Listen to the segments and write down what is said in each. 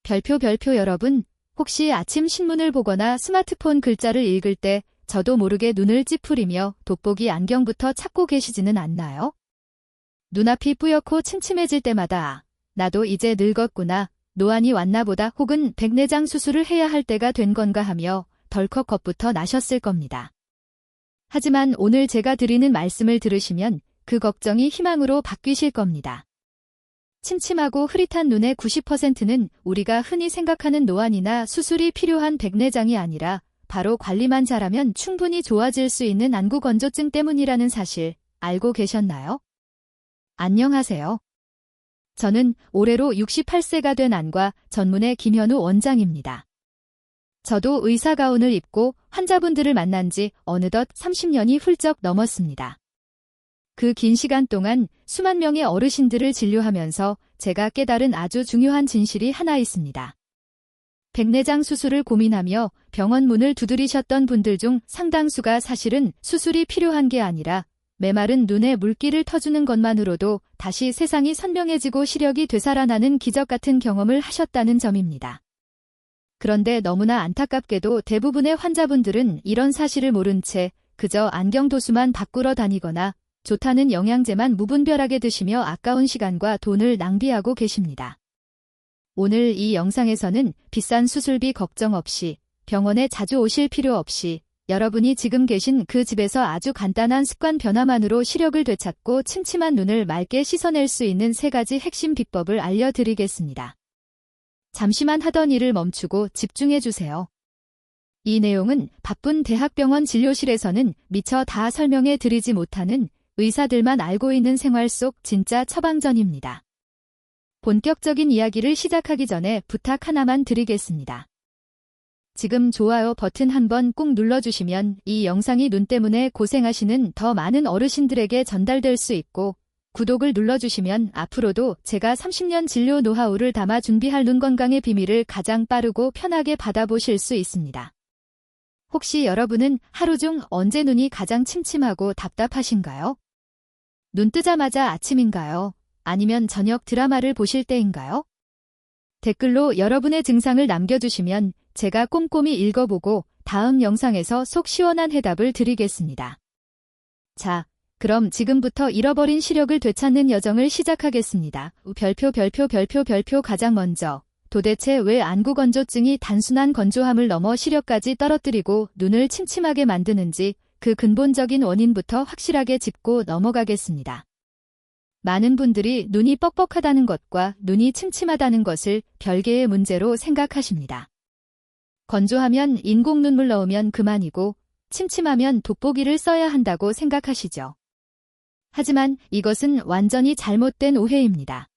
별표 여러분, 혹시 아침 신문을 보거나 스마트폰 글자를 읽을 때 저도 모르게 눈을 찌푸리며 돋보기 안경부터 찾고 계시지는 않나요? 눈앞이 뿌옇고 침침해질 때마다 나도 이제 늙었구나, 노안이 왔나 보다 혹은 백내장 수술을 해야 할 때가 된 건가 하며 덜컥 겁부터 나셨을 겁니다. 하지만 오늘 제가 드리는 말씀을 들으시면 그 걱정이 희망으로 바뀌실 겁니다. 침침하고 흐릿한 눈의 90%는 우리가 흔히 생각하는 노안이나 수술이 필요한 백내장이 아니라 바로 관리만 잘하면 충분히 좋아질 수 있는 안구건조증 때문이라는 사실 알고 계셨나요? 안녕하세요. 저는 올해로 68세가 된 안과 전문의 김현우 원장입니다. 저도 의사 가운을 입고 환자분들을 만난 지 어느덧 30년이 훌쩍 넘었습니다. 그 긴 시간 동안 수만 명의 어르신들을 진료하면서 제가 깨달은 아주 중요한 진실이 하나 있습니다. 백내장 수술을 고민하며 병원 문을 두드리셨던 분들 중 상당수가 사실은 수술이 필요한 게 아니라 메마른 눈에 물기를 터주는 것만으로도 다시 세상이 선명해지고 시력이 되살아나는 기적 같은 경험을 하셨다는 점입니다. 그런데 너무나 안타깝게도 대부분의 환자분들은 이런 사실을 모른 채 그저 안경도수만 바꾸러 다니거나 좋다는 영양제만 무분별하게 드시며 아까운 시간과 돈을 낭비하고 계십니다. 오늘 이 영상에서는 비싼 수술비 걱정 없이 병원에 자주 오실 필요 없이 여러분이 지금 계신 그 집에서 아주 간단한 습관 변화만으로 시력을 되찾고 침침한 눈을 맑게 씻어낼 수 있는 3가지 핵심 비법을 알려드리겠습니다. 잠시만 하던 일을 멈추고 집중해주세요. 이 내용은 바쁜 대학병원 진료실에서는 미처 다 설명해 드리지 못하는 의사들만 알고 있는 생활 속 진짜 처방전입니다. 본격적인 이야기를 시작하기 전에 부탁 하나만 드리겠습니다. 지금 좋아요 버튼 한번 꾹 눌러주시면 이 영상이 눈 때문에 고생하시는 더 많은 어르신들에게 전달될 수 있고 구독을 눌러주시면 앞으로도 제가 30년 진료 노하우를 담아 준비할 눈 건강의 비밀을 가장 빠르고 편하게 받아보실 수 있습니다. 혹시 여러분은 하루 중 언제 눈이 가장 침침하고 답답하신가요? 눈 뜨자마자 아침인가요? 아니면 저녁 드라마를 보실 때인가요? 댓글로 여러분의 증상을 남겨주시면 제가 꼼꼼히 읽어보고 다음 영상에서 속 시원한 해답을 드리겠습니다. 자, 그럼 지금부터 잃어버린 시력을 되찾는 여정을 시작하겠습니다. 별표 가장 먼저 도대체 왜 안구건조증이 단순한 건조함을 넘어 시력까지 떨어뜨리고 눈을 침침하게 만드는지 그 근본적인 원인부터 확실하게 짚고 넘어가겠습니다. 많은 분들이 눈이 뻑뻑하다는 것과 눈이 침침하다는 것을 별개의 문제로 생각하십니다. 건조하면 인공 눈물 넣으면 그만이고 침침하면 돋보기를 써야 한다고 생각하시죠. 하지만 이것은 완전히 잘못된 오해입니다.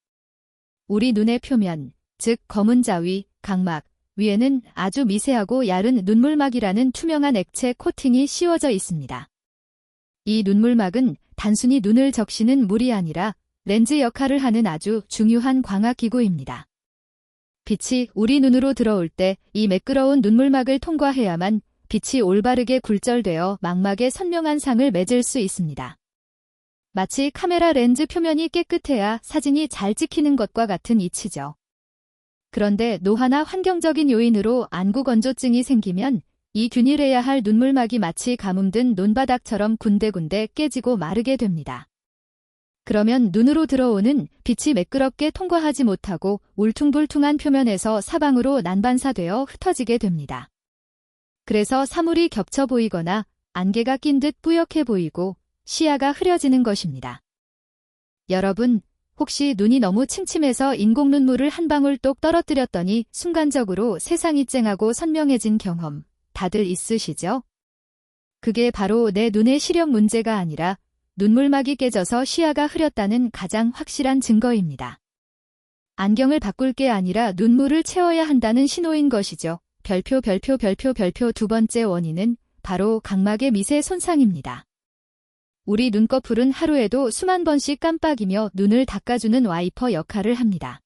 우리 눈의 표면, 즉 검은 자위, 각막, 위에는 아주 미세하고 얇은 눈물막이라는 투명한 액체 코팅이 씌워져 있습니다. 이 눈물막은 단순히 눈을 적시는 물이 아니라 렌즈 역할을 하는 아주 중요한 광학기구입니다. 빛이 우리 눈으로 들어올 때 이 매끄러운 눈물막을 통과해야만 빛이 올바르게 굴절되어 망막에 선명한 상을 맺을 수 있습니다. 마치 카메라 렌즈 표면이 깨끗해야 사진이 잘 찍히는 것과 같은 이치죠. 그런데 노화나 환경적인 요인으로 안구건조증이 생기면 이 균일해야 할 눈물막이 마치 가뭄든 논바닥처럼 군데군데 깨지고 마르게 됩니다. 그러면 눈으로 들어오는 빛이 매끄럽게 통과하지 못하고 울퉁불퉁한 표면에서 사방으로 난반사되어 흩어지게 됩니다. 그래서 사물이 겹쳐 보이거나 안개가 낀 듯 뿌옇게 보이고 시야가 흐려지는 것입니다. 여러분, 혹시 눈이 너무 침침해서 인공 눈물을 한 방울 똑 떨어뜨렸더니 순간적으로 세상이 쨍하고 선명해진 경험 다들 있으시죠? 그게 바로 내 눈의 시력 문제가 아니라 눈물막이 깨져서 시야가 흐렸다는 가장 확실한 증거입니다. 안경을 바꿀 게 아니라 눈물을 채워야 한다는 신호인 것이죠. 별표 두 번째 원인은 바로 각막의 미세 손상입니다. 우리 눈꺼풀은 하루에도 수만 번씩 깜빡이며 눈을 닦아주는 와이퍼 역할을 합니다.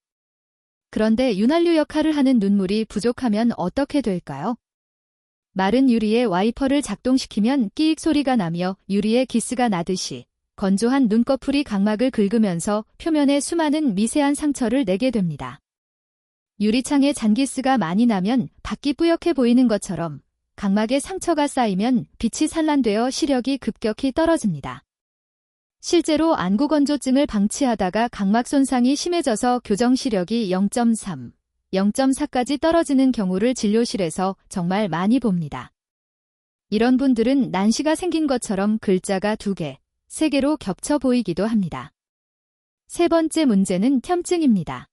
그런데 윤활유 역할을 하는 눈물이 부족하면 어떻게 될까요? 마른 유리에 와이퍼를 작동시키면 끼익 소리가 나며 유리에 기스가 나듯이 건조한 눈꺼풀이 각막을 긁으면서 표면에 수많은 미세한 상처를 내게 됩니다. 유리창에 잔기스가 많이 나면 밖이 뿌옇게 보이는 것처럼 각막에 상처가 쌓이면 빛이 산란되어 시력이 급격히 떨어집니다. 실제로 안구건조증을 방치하다가 각막 손상이 심해져서 교정 시력이 0.3, 0.4까지 떨어지는 경우를 진료실에서 정말 많이 봅니다. 이런 분들은 난시가 생긴 것처럼 글자가 2개, 3개로 겹쳐 보이기도 합니다. 세 번째 문제는 ���증입니다.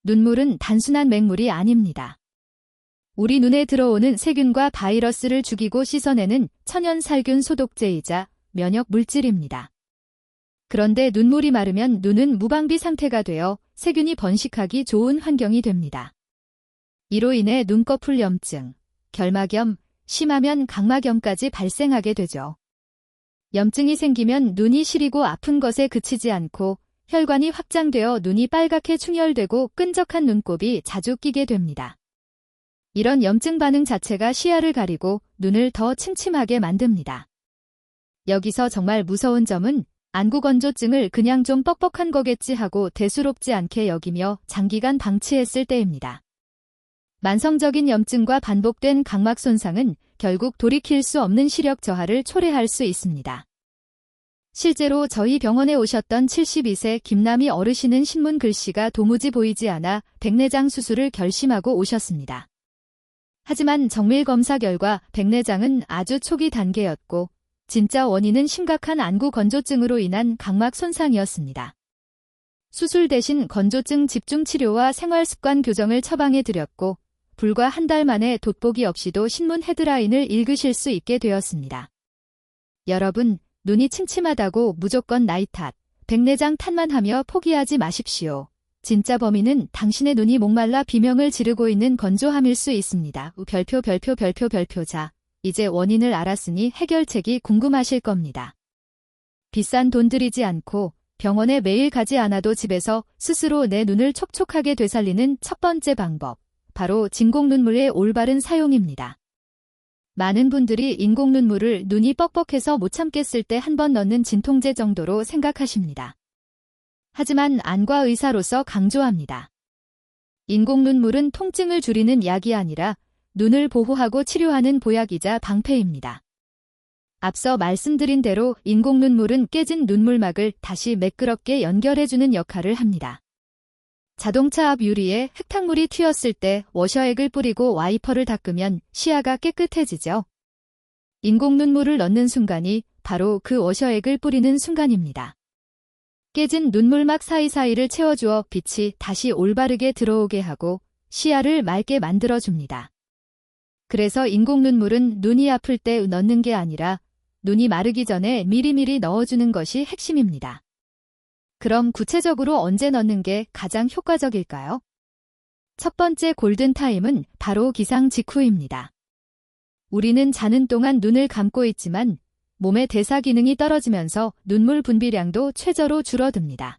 눈물은 단순한 맹물이 아닙니다. 우리 눈에 들어오는 세균과 바이러스를 죽이고 씻어내는 천연살균 소독제이자 면역 물질입니다. 그런데 눈물이 마르면 눈은 무방비 상태가 되어 세균이 번식하기 좋은 환경이 됩니다. 이로 인해 눈꺼풀 염증, 결막염, 심하면 각막염까지 발생하게 되죠. 염증이 생기면 눈이 시리고 아픈 것에 그치지 않고 혈관이 확장되어 눈이 빨갛게 충혈되고 끈적한 눈곱이 자주 끼게 됩니다. 이런 염증 반응 자체가 시야를 가리고 눈을 더 침침하게 만듭니다. 여기서 정말 무서운 점은 안구건조증을 그냥 좀 뻑뻑한 거겠지 하고 대수롭지 않게 여기며 장기간 방치했을 때입니다. 만성적인 염증과 반복된 각막 손상은 결국 돌이킬 수 없는 시력 저하를 초래할 수 있습니다. 실제로 저희 병원에 오셨던 72세 김남희 어르신은 신문 글씨가 도무지 보이지 않아 백내장 수술을 결심하고 오셨습니다. 하지만 정밀 검사 결과 백내장은 아주 초기 단계였고 진짜 원인은 심각한 안구 건조증으로 인한 각막 손상이었습니다. 수술 대신 건조증 집중 치료와 생활습관 교정을 처방해 드렸고 불과 한 달 만에 돋보기 없이도 신문 헤드라인을 읽으실 수 있게 되었습니다. 여러분, 눈이 침침하다고 무조건 나이 탓, 백내장 탓만 하며 포기하지 마십시오. 진짜 범인은 당신의 눈이 목말라 비명을 지르고 있는 건조함일 수 있습니다. 별표자. 이제 원인을 알았으니 해결책이 궁금하실 겁니다. 비싼 돈 들이지 않고 병원에 매일 가지 않아도 집에서 스스로 내 눈을 촉촉하게 되살리는 첫 번째 방법, 바로 진공눈물의 올바른 사용입니다. 많은 분들이 인공눈물을 눈이 뻑뻑해서 못 참겠을 때 한 번 넣는 진통제 정도로 생각하십니다. 하지만 안과 의사로서 강조합니다. 인공눈물은 통증을 줄이는 약이 아니라 눈을 보호하고 치료하는 보약이자 방패입니다. 앞서 말씀드린 대로 인공눈물은 깨진 눈물막을 다시 매끄럽게 연결해주는 역할을 합니다. 자동차 앞 유리에 흙탕물이 튀었을 때 워셔액을 뿌리고 와이퍼를 닦으면 시야가 깨끗해지죠. 인공눈물을 넣는 순간이 바로 그 워셔액을 뿌리는 순간입니다. 깨진 눈물막 사이사이를 채워주어 빛이 다시 올바르게 들어오게 하고 시야를 맑게 만들어줍니다. 그래서 인공눈물은 눈이 아플 때 넣는 게 아니라 눈이 마르기 전에 미리미리 넣어주는 것이 핵심입니다. 그럼 구체적으로 언제 넣는 게 가장 효과적일까요? 첫 번째 골든타임은 바로 기상 직후입니다. 우리는 자는 동안 눈을 감고 있지만 몸의 대사 기능이 떨어지면서 눈물 분비량도 최저로 줄어듭니다.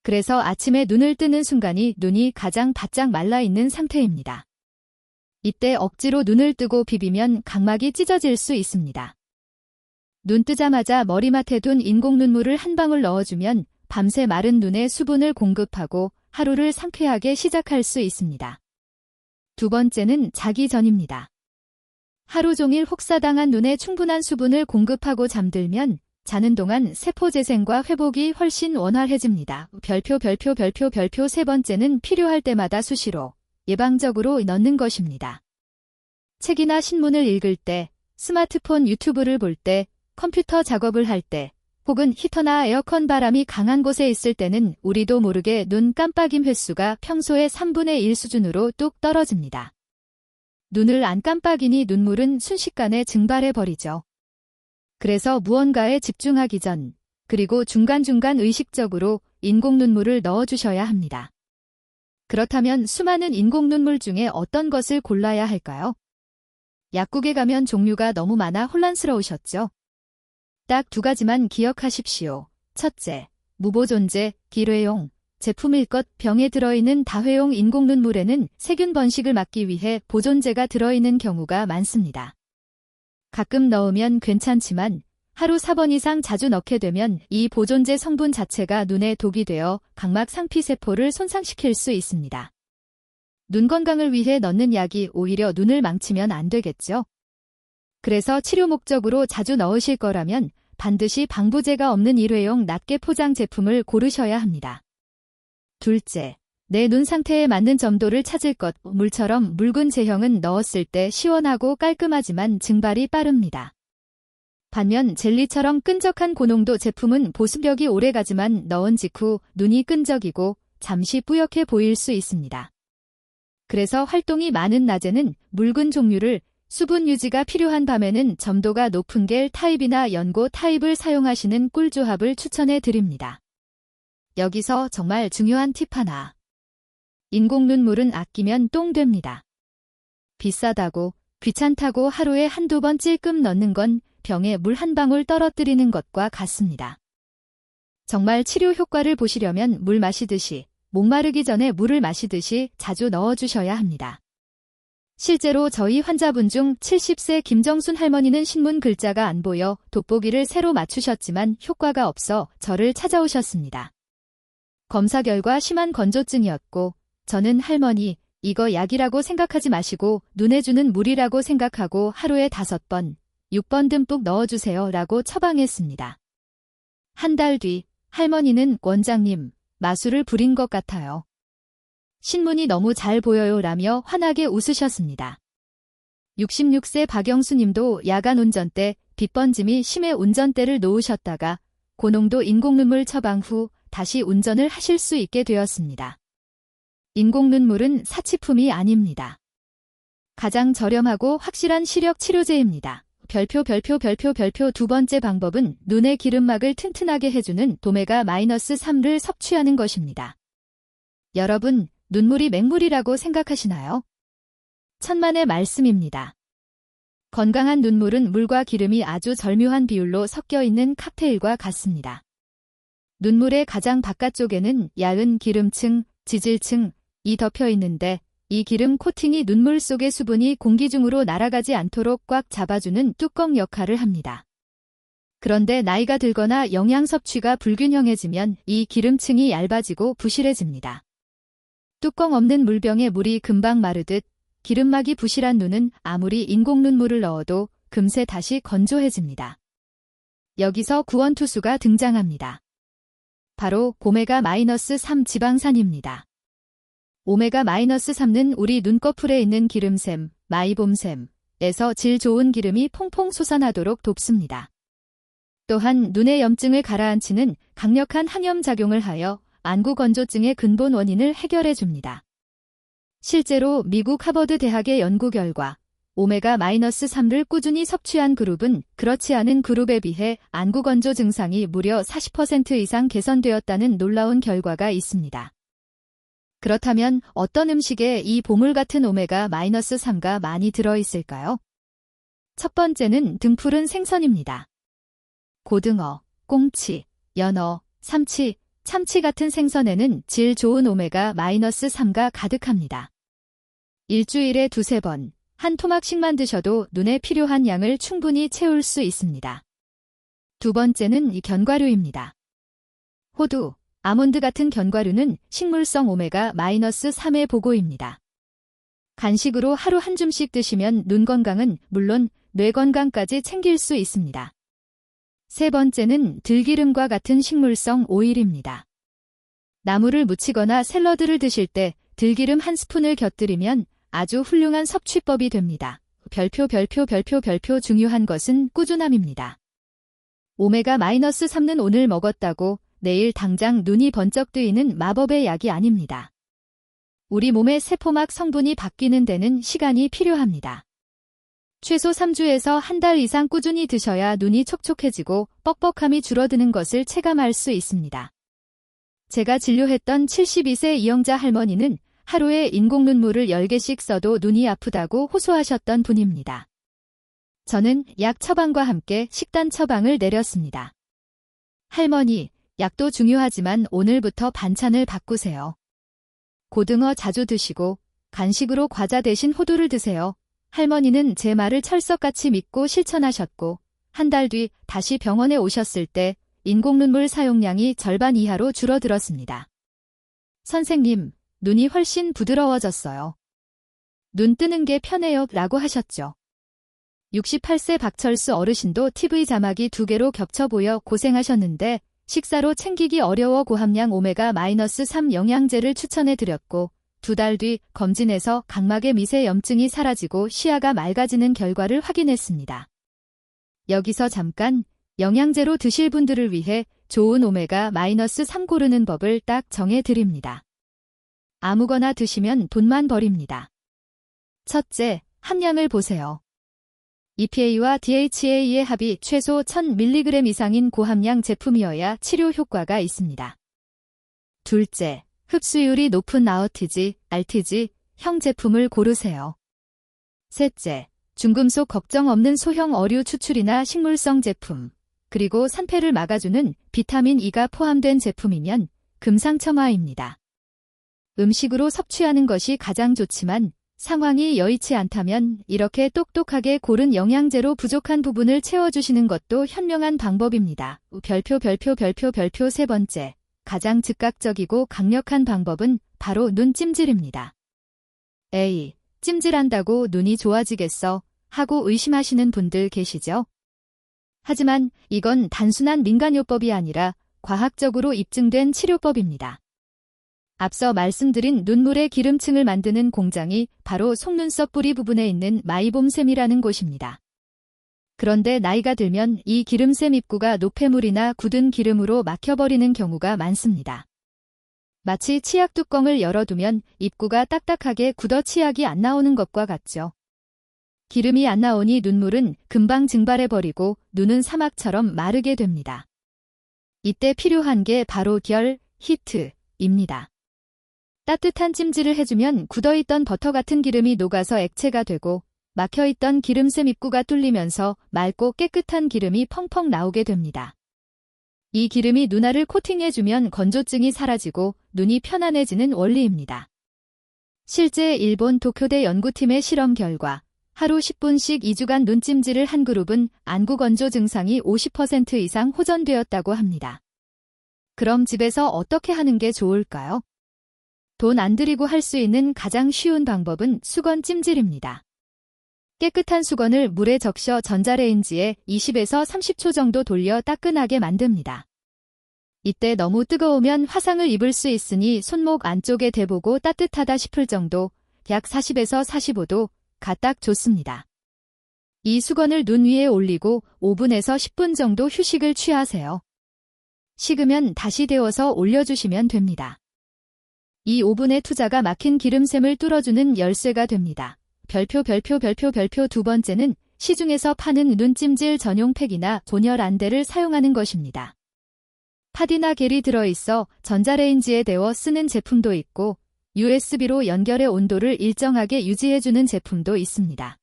그래서 아침에 눈을 뜨는 순간이 눈이 가장 바짝 말라있는 상태입니다. 이때 억지로 눈을 뜨고 비비면 각막이 찢어질 수 있습니다. 눈 뜨자마자 머리맡에 둔 인공눈물을 한 방울 넣어주면 밤새 마른 눈에 수분을 공급하고 하루를 상쾌하게 시작할 수 있습니다. 두 번째는 자기 전입니다. 하루 종일 혹사당한 눈에 충분한 수분을 공급하고 잠들면 자는 동안 세포 재생과 회복이 훨씬 원활해집니다. 별표 세 번째는 필요할 때마다 수시로 예방적으로 넣는 것입니다. 책이나 신문을 읽을 때, 스마트폰 유튜브를 볼 때, 컴퓨터 작업을 할 때, 혹은 히터나 에어컨 바람이 강한 곳에 있을 때는 우리도 모르게 눈 깜빡임 횟수가 평소의 3분의 1 수준으로 뚝 떨어집니다. 눈을 안 깜빡이니 눈물은 순식간에 증발해버리죠. 그래서 무언가에 집중하기 전, 그리고 중간중간 의식적으로 인공눈물을 넣어주셔야 합니다. 그렇다면 수많은 인공눈물 중에 어떤 것을 골라야 할까요? 약국에 가면 종류가 너무 많아 혼란스러우셨죠? 딱 두 가지만 기억하십시오. 첫째, 무보존재, 일회용 제품일 것. 병에 들어있는 다회용 인공눈물에는 세균 번식을 막기 위해 보존제가 들어있는 경우가 많습니다. 가끔 넣으면 괜찮지만 하루 4번 이상 자주 넣게 되면 이 보존제 성분 자체가 눈에 독이 되어 각막 상피세포를 손상시킬 수 있습니다. 눈 건강을 위해 넣는 약이 오히려 눈을 망치면 안 되겠죠. 그래서 치료 목적으로 자주 넣으실 거라면 반드시 방부제가 없는 일회용 낱개 포장 제품을 고르셔야 합니다. 둘째, 내 눈 상태에 맞는 점도를 찾을 것. 물처럼 묽은 제형은 넣었을 때 시원하고 깔끔하지만 증발이 빠릅니다. 반면 젤리처럼 끈적한 고농도 제품은 보습력이 오래가지만 넣은 직후 눈이 끈적이고 잠시 뿌옇게 보일 수 있습니다. 그래서 활동이 많은 낮에는 묽은 종류를, 수분 유지가 필요한 밤에는 점도가 높은 겔 타입이나 연고 타입을 사용하시는 꿀조합을 추천해 드립니다. 여기서 정말 중요한 팁 하나. 인공 눈물은 아끼면 똥 됩니다. 비싸다고, 귀찮다고 하루에 한두 번 찔끔 넣는 건 병에 물 한 방울 떨어뜨리는 것과 같습니다. 정말 치료 효과를 보시려면 물 마시듯이, 목마르기 전에 물을 마시듯이 자주 넣어주셔야 합니다. 실제로 저희 환자분 중 70세 김정순 할머니는 신문 글자가 안 보여 돋보기를 새로 맞추셨지만 효과가 없어 저를 찾아오셨습니다. 검사 결과 심한 건조증이었고, 저는 할머니, 이거 약이라고 생각하지 마시고 눈에 주는 물이라고 생각하고 하루에 5번, 6번 듬뿍 넣어주세요 라고 처방했습니다. 한 달 뒤, 할머니는 원장님, 마술을 부린 것 같아요. 신문이 너무 잘 보여요 라며 환하게 웃으셨습니다. 66세 박영수님도 야간 운전 때 빗번짐이 심해 운전대를 놓으셨다가 고농도 인공눈물 처방 후 다시 운전을 하실 수 있게 되었습니다. 인공눈물은 사치품이 아닙니다. 가장 저렴하고 확실한 시력 치료제입니다. 별표 두 번째 방법은 눈의 기름막을 튼튼하게 해주는 도메가-3를 섭취하는 것입니다. 여러분, 눈물이 맹물이라고 생각하시나요? 천만의 말씀입니다. 건강한 눈물은 물과 기름이 아주 절묘한 비율로 섞여 있는 칵테일과 같습니다. 눈물의 가장 바깥쪽에는 얇은 기름층, 지질층이 덮여 있는데 이 기름 코팅이 눈물 속의 수분이 공기 중으로 날아가지 않도록 꽉 잡아주는 뚜껑 역할을 합니다. 그런데 나이가 들거나 영양 섭취가 불균형해지면 이 기름층이 얇아지고 부실해집니다. 뚜껑 없는 물병에 물이 금방 마르듯 기름막이 부실한 눈은 아무리 인공눈물을 넣어도 금세 다시 건조해집니다. 여기서 구원투수가 등장합니다. 바로 오메가-3 지방산입니다. 오메가-3는 우리 눈꺼풀에 있는 기름샘, 마이봄샘에서 질 좋은 기름이 퐁퐁 솟아나도록 돕습니다. 또한 눈의 염증을 가라앉히는 강력한 항염작용을 하여 안구 건조증의 근본 원인을 해결해 줍니다. 실제로 미국 하버드 대학의 연구 결과 오메가-3를 꾸준히 섭취한 그룹은 그렇지 않은 그룹에 비해 안구 건조 증상이 무려 40% 이상 개선되었다는 놀라운 결과가 있습니다. 그렇다면 어떤 음식에 이 보물 같은 오메가-3가 많이 들어있을까요? 첫 번째는 등푸른 생선입니다. 고등어, 꽁치, 연어, 삼치, 참치 같은 생선에는 질 좋은 오메가-3가 가득합니다. 일주일에 2~3번, 한 토막씩만 드셔도 눈에 필요한 양을 충분히 채울 수 있습니다. 두 번째는 이 견과류입니다. 호두, 아몬드 같은 견과류는 식물성 오메가-3의 보고입니다. 간식으로 하루 한 줌씩 드시면 눈 건강은 물론 뇌 건강까지 챙길 수 있습니다. 세 번째는 들기름과 같은 식물성 오일입니다. 나물을 무치거나 샐러드를 드실 때 들기름 한 스푼을 곁들이면 아주 훌륭한 섭취법이 됩니다. 별표 중요한 것은 꾸준함입니다. 오메가-3는 오늘 먹었다고 내일 당장 눈이 번쩍 뜨이는 마법의 약이 아닙니다. 우리 몸의 세포막 성분이 바뀌는 데는 시간이 필요합니다. 최소 3주에서 한 달 이상 꾸준히 드셔야 눈이 촉촉해지고 뻑뻑함이 줄어드는 것을 체감할 수 있습니다. 제가 진료했던 72세 이영자 할머니는 하루에 인공눈물을 10개씩 써도 눈이 아프다고 호소하셨던 분입니다. 저는 약 처방과 함께 식단 처방을 내렸습니다. 할머니, 약도 중요하지만 오늘부터 반찬을 바꾸세요. 고등어 자주 드시고 간식으로 과자 대신 호두를 드세요. 할머니는 제 말을 철석같이 믿고 실천하셨고 한 달 뒤 다시 병원에 오셨을 때 인공눈물 사용량이 절반 이하로 줄어들었습니다. 선생님, 눈이 훨씬 부드러워졌어요. 눈 뜨는 게 편해요 라고 하셨죠. 68세 박철수 어르신도 TV 자막이 2개로 겹쳐 보여 고생하셨는데 식사로 챙기기 어려워 고함량 오메가-3 영양제를 추천해드렸고 2달 뒤 검진에서 각막의 미세 염증이 사라지고 시야가 맑아지는 결과를 확인했습니다. 여기서 잠깐 영양제로 드실 분들을 위해 좋은 오메가-3 고르는 법을 딱 정해드립니다. 아무거나 드시면 돈만 버립니다. 첫째, 함량을 보세요. EPA와 DHA의 합이 최소 1000mg 이상인 고함량 제품이어야 치료 효과가 있습니다. 둘째, 흡수율이 높은 아어티지, 알티지, 형 제품을 고르세요. 셋째, 중금속 걱정 없는 소형 어류 추출이나 식물성 제품, 그리고 산패를 막아주는 비타민 E가 포함된 제품이면 금상첨화입니다. 음식으로 섭취하는 것이 가장 좋지만 상황이 여의치 않다면 이렇게 똑똑하게 고른 영양제로 부족한 부분을 채워주시는 것도 현명한 방법입니다. 별표 세 번째, 가장 즉각적이고 강력한 방법은 바로 눈 찜질입니다. 에이, 찜질한다고 눈이 좋아지겠어? 하고 의심하시는 분들 계시죠? 하지만 이건 단순한 민간요법이 아니라 과학적으로 입증된 치료법입니다. 앞서 말씀드린 눈물의 기름층을 만드는 공장이 바로 속눈썹 뿌리 부분에 있는 마이봄샘이라는 곳입니다. 그런데 나이가 들면 이 기름샘 입구가 노폐물이나 굳은 기름으로 막혀버리는 경우가 많습니다. 마치 치약 뚜껑을 열어두면 입구가 딱딱하게 굳어 치약이 안 나오는 것과 같죠. 기름이 안 나오니 눈물은 금방 증발해버리고 눈은 사막처럼 마르게 됩니다. 이때 필요한 게 바로 히트입니다. 따뜻한 찜질을 해주면 굳어있던 버터 같은 기름이 녹아서 액체가 되고 막혀있던 기름샘 입구가 뚫리면서 맑고 깨끗한 기름이 펑펑 나오게 됩니다. 이 기름이 눈알을 코팅해주면 건조증이 사라지고 눈이 편안해지는 원리입니다. 실제 일본 도쿄대 연구팀의 실험 결과 하루 10분씩 2주간 눈찜질을 한 그룹은 안구 건조 증상이 50% 이상 호전되었다고 합니다. 그럼 집에서 어떻게 하는 게 좋을까요? 돈 안 들이고 할 수 있는 가장 쉬운 방법은 수건 찜질입니다. 깨끗한 수건을 물에 적셔 전자레인지에 20에서 30초 정도 돌려 따끈하게 만듭니다. 이때 너무 뜨거우면 화상을 입을 수 있으니 손목 안쪽에 대보고 따뜻하다 싶을 정도, 약 40에서 45도가 딱 좋습니다. 이 수건을 눈 위에 올리고 5분에서 10분 정도 휴식을 취하세요. 식으면 다시 데워서 올려주시면 됩니다. 이 5분의 투자가 막힌 기름샘을 뚫어주는 열쇠가 됩니다. 별표 두 번째는 시중에서 파는 눈찜질 전용 팩이나 온열 안대를 사용하는 것입니다. 팥이나 겔이 들어있어 전자레인지에 데워 쓰는 제품도 있고 USB로 연결해 온도를 일정하게 유지해주는 제품도 있습니다.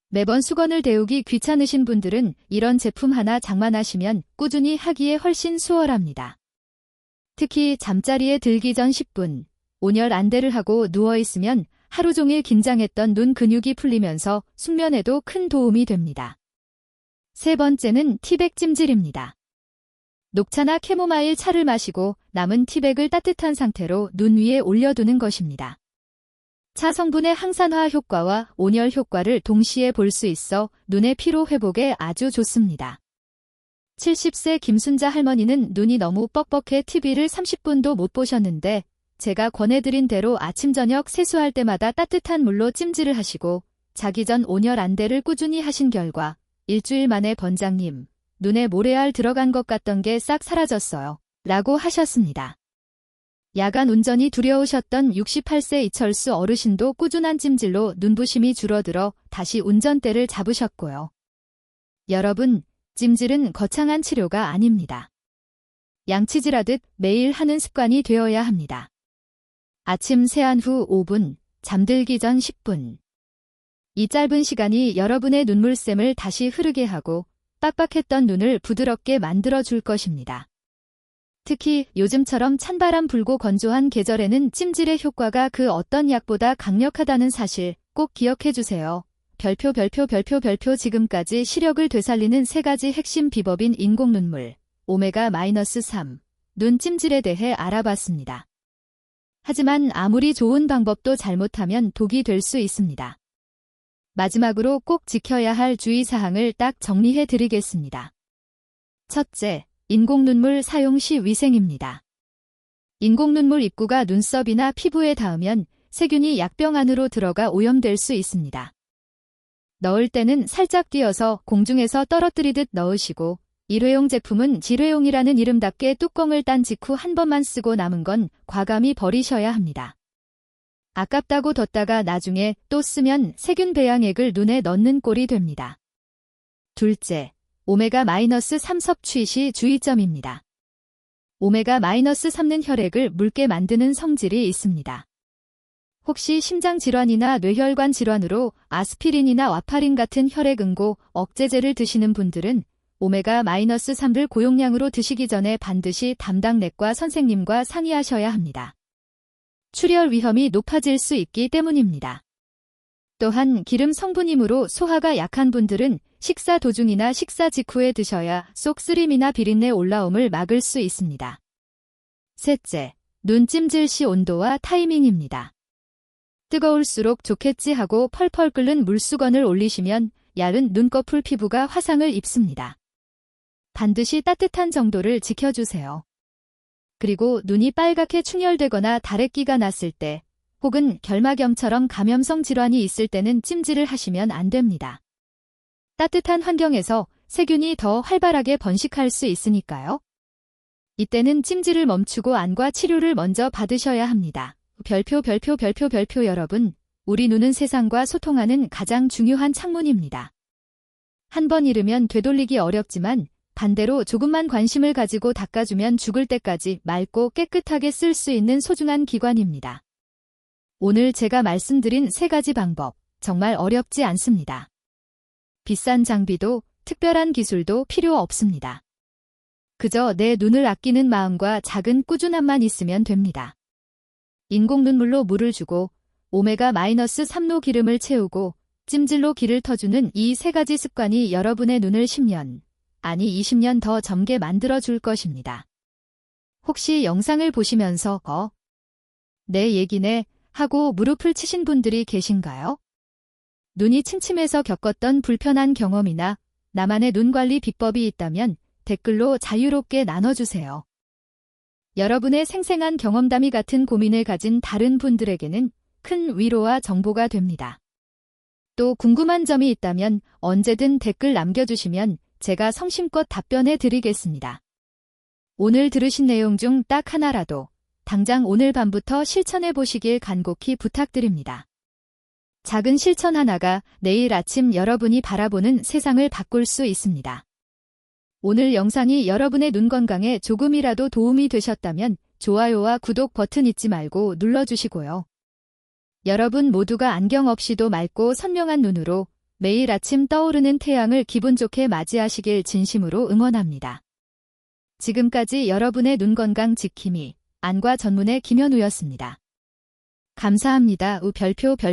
매번 수건을 데우기 귀찮으신 분들은 이런 제품 하나 장만하시면 꾸준히 하기에 훨씬 수월합니다. 특히 잠자리에 들기 전 10분, 온열 안대를 하고 누워있으면 하루 종일 긴장했던 눈 근육이 풀리면서 숙면에도 큰 도움이 됩니다. 세 번째는 티백 찜질입니다. 녹차나 캐모마일 차를 마시고 남은 티백을 따뜻한 상태로 눈 위에 올려두는 것입니다. 차 성분의 항산화 효과와 온열 효과를 동시에 볼 수 있어 눈의 피로 회복에 아주 좋습니다. 70세 김순자 할머니는 눈이 너무 뻑뻑해 TV를 30분도 못 보셨는데 제가 권해드린 대로 아침 저녁 세수할 때마다 따뜻한 물로 찜질을 하시고 자기 전 온열 안대를 꾸준히 하신 결과 일주일 만에 번장님, 눈에 모래알 들어간 것 같던 게 싹 사라졌어요. 라고 하셨습니다. 야간 운전이 두려우셨던 68세 이철수 어르신도 꾸준한 찜질로 눈부심이 줄어들어 다시 운전대를 잡으셨고요. 여러분, 찜질은 거창한 치료가 아닙니다. 양치질하듯 매일 하는 습관이 되어야 합니다. 아침 세안 후 5분, 잠들기 전 10분. 이 짧은 시간이 여러분의 눈물샘을 다시 흐르게 하고 빡빡했던 눈을 부드럽게 만들어 줄 것입니다. 특히 요즘처럼 찬바람 불고 건조한 계절에는 찜질의 효과가 그 어떤 약보다 강력하다는 사실 꼭 기억해 주세요. 별표 지금까지 시력을 되살리는 3가지 핵심 비법인 인공눈물, 오메가-3, 눈 찜질에 대해 알아봤습니다. 하지만 아무리 좋은 방법도 잘못하면 독이 될 수 있습니다. 마지막으로 꼭 지켜야 할 주의사항을 딱 정리해 드리겠습니다. 첫째, 인공눈물 사용 시 위생입니다. 인공눈물 입구가 눈썹이나 피부에 닿으면 세균이 약병 안으로 들어가 오염될 수 있습니다. 넣을 때는 살짝 띄어서 공중에서 떨어뜨리듯 넣으시고, 일회용 제품은 질회용이라는 이름답게 뚜껑을 딴 직후 한 번만 쓰고 남은 건 과감히 버리셔야 합니다. 아깝다고 뒀다가 나중에 또 쓰면 세균 배양액을 눈에 넣는 꼴이 됩니다. 둘째, 오메가-3 섭취 시 주의점입니다. 오메가-3는 혈액을 묽게 만드는 성질이 있습니다. 혹시 심장질환이나 뇌혈관 질환으로 아스피린이나 와파린 같은 혈액응고 억제제를 드시는 분들은 오메가-3를 고용량으로 드시기 전에 반드시 담당 내과 선생님과 상의하셔야 합니다. 출혈 위험이 높아질 수 있기 때문입니다. 또한 기름 성분이므로 소화가 약한 분들은 식사 도중이나 식사 직후에 드셔야 속 쓰림이나 비린내 올라옴을 막을 수 있습니다. 셋째, 눈 찜질 시 온도와 타이밍입니다. 뜨거울수록 좋겠지 하고 펄펄 끓는 물수건을 올리시면 얇은 눈꺼풀 피부가 화상을 입습니다. 반드시 따뜻한 정도를 지켜주세요. 그리고 눈이 빨갛게 충혈되거나 다래끼가 났을 때 혹은 결막염처럼 감염성 질환이 있을 때는 찜질을 하시면 안 됩니다. 따뜻한 환경에서 세균이 더 활발하게 번식할 수 있으니까요. 이때는 찜질을 멈추고 안과 치료를 먼저 받으셔야 합니다. 별표 여러분, 우리 눈은 세상과 소통하는 가장 중요한 창문입니다. 한 번 잃으면 되돌리기 어렵지만 반대로 조금만 관심을 가지고 닦아주면 죽을 때까지 맑고 깨끗하게 쓸 수 있는 소중한 기관입니다. 오늘 제가 말씀드린 3가지 방법, 정말 어렵지 않습니다. 비싼 장비도 특별한 기술도 필요 없습니다. 그저 내 눈을 아끼는 마음과 작은 꾸준함만 있으면 됩니다. 인공눈물로 물을 주고 오메가-3로 기름을 채우고 찜질로 기를 터주는 이 3가지 습관이 여러분의 눈을 10년, 아니 20년 더 젊게 만들어줄 것입니다. 혹시 영상을 보시면서 내 얘기네 하고 무릎을 치신 분들이 계신가요? 눈이 침침해서 겪었던 불편한 경험이나 나만의 눈 관리 비법이 있다면 댓글로 자유롭게 나눠주세요. 여러분의 생생한 경험담이 같은 고민을 가진 다른 분들에게는 큰 위로와 정보가 됩니다. 또 궁금한 점이 있다면 언제든 댓글 남겨주시면 제가 성심껏 답변해 드리겠습니다. 오늘 들으신 내용 중 딱 하나라도 당장 오늘 밤부터 실천해 보시길 간곡히 부탁드립니다. 작은 실천 하나가 내일 아침 여러분이 바라보는 세상을 바꿀 수 있습니다. 오늘 영상이 여러분의 눈 건강에 조금이라도 도움이 되셨다면 좋아요와 구독 버튼 잊지 말고 눌러주시고요. 여러분 모두가 안경 없이도 맑고 선명한 눈으로 매일 아침 떠오르는 태양을 기분 좋게 맞이하시길 진심으로 응원합니다. 지금까지 여러분의 눈 건강 지킴이 안과 전문의 김현우였습니다. 감사합니다. 별표.